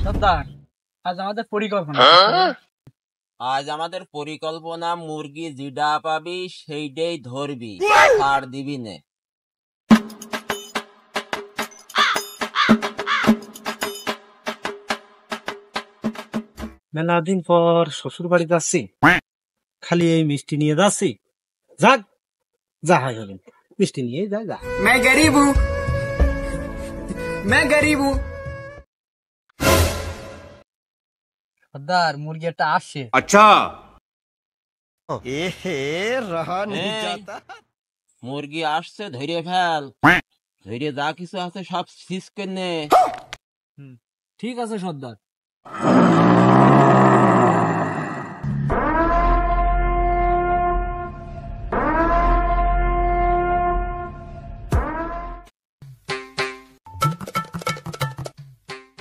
সর্দার, আজ আমাদের পরিকল্পনা আজ আমাদের পরিকল্পনা মুরগি জিডা পাবি সেইটাই ধরবি, ছাড় দিবি নে। মেলা দিন পর শ্বশুর বাড়ি যাচ্ছি, খালি এই মিষ্টি নিয়ে যাচ্ছি। যাক, যা হয় হবে, মিষ্টি নিয়ে যা যা। मैं गरीब हूँ, मैं गरीब हूँ। সর্দার, মুরগি একটা আসছে। এই, মুরগি আসছে, ধরে ফেল। ধরে যা কিছু আছে সব সিজ করে নে। ঠিক আছে সর্দার।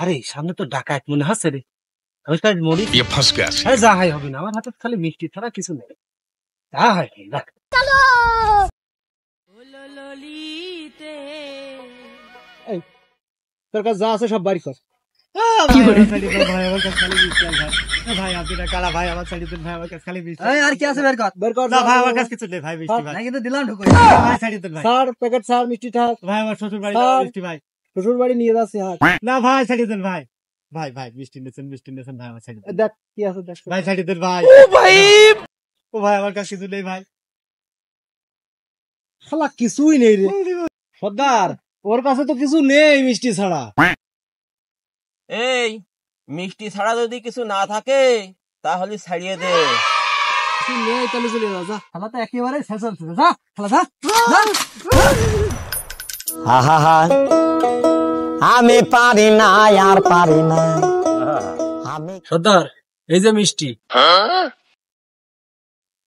আরে সামনে তো ডাকাত মনে হচ্ছে রে। আমি তাই মরি, ये फंस गया। আরে যা হয় হবে না, আমার হাতে খালি মিষ্টি ছাড়া কিছু নেই। যা হয় হবে, দেখ। এই, তোর কাছে যা আছে সব বাড়ি কর। আর কি আছে বের কর। বের কর, না, ভাই, আমার আমার কাছে কাছে কিছু নেই ভাই, মিষ্টি ভাই। না কিন্তু দিলাম ঢুকো। স্যার, প্যাকেট স্যার, মিষ্টি থাক। ভাই আমার শ্বশুর বাড়ি স্যার। মিষ্টি ভাই। শ্বশুর বাড়ি নিয়ে যাচ্ছি হাত। না ভাই ছাড়িয়ে দেন ভাই। ভাই ভাই মিষ্টি নেছেন ভাই আমার ছাড়িয়ে দেন। দেখ কি আছে, দেখ। ভাই ছাড়িয়ে দেন ভাই। ও ভাই আমার কাছে কিছু নেই ভাই। শালা কিছুই নেই রে সর্দার, ওর কাছে তো কিছু নেই মিষ্টি ছাড়া। এই, মিষ্টি ছাড়া যদি কিছু না থাকে তাহলে ছাড়িয়ে দে। কিছু নেই তাহলে চলে যাও, যা। শালা তো একেবারে শেষ হচ্ছে। যা শালা, যা যা। আমি পারি না, আর পারি না আমি। সর্দার, এই যে মিষ্টি।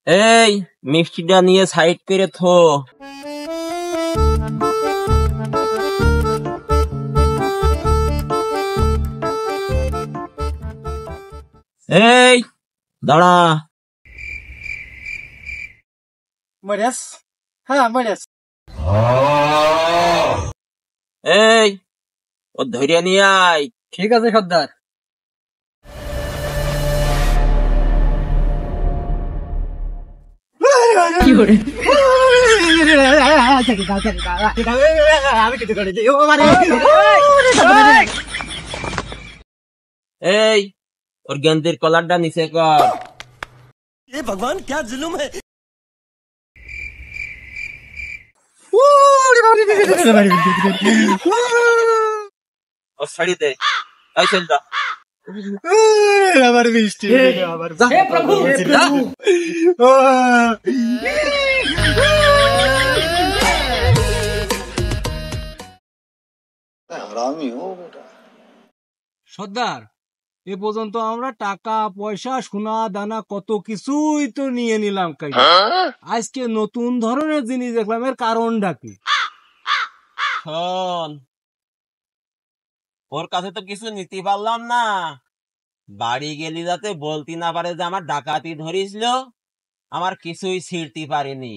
এই, মিষ্টিটা নিয়ে সাইড করে থো। এই, দাঁড়া। মরিয়াস, হ্যাঁ মরিয়াস। এই, ও ধরে নিয়ে আয়। ঠিক আছে সর্দার। আমি কিছু করিনি। এই, ওর গেন্দির কলারটা নিচে কর। ভগবান ক্যা জুলুম है। ও ছাড়ি দে। এই চল যা। আমার মিষ্টি আমার যা। হে প্রভু, হে প্রভু। সর্দার, এ পর্যন্ত আমরা টাকা পয়সা সোনা দানা কত কিছুই তো নিয়ে নিলাম। আজকে নতুন ধরনের জিনিস দেখলাম, এর কারণটা কি? শোন, ওর কাছে তো কিছু নিতে পারলাম না। বাড়ি গেলি যাতে বলতে না পারে যে আমার ডাকাতি ধরিছিল, আমার কিছুই ছিঁড়তে পারিনি,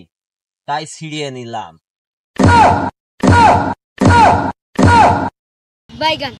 তাই ছিঁড়িয়ে নিলাম। বাইগান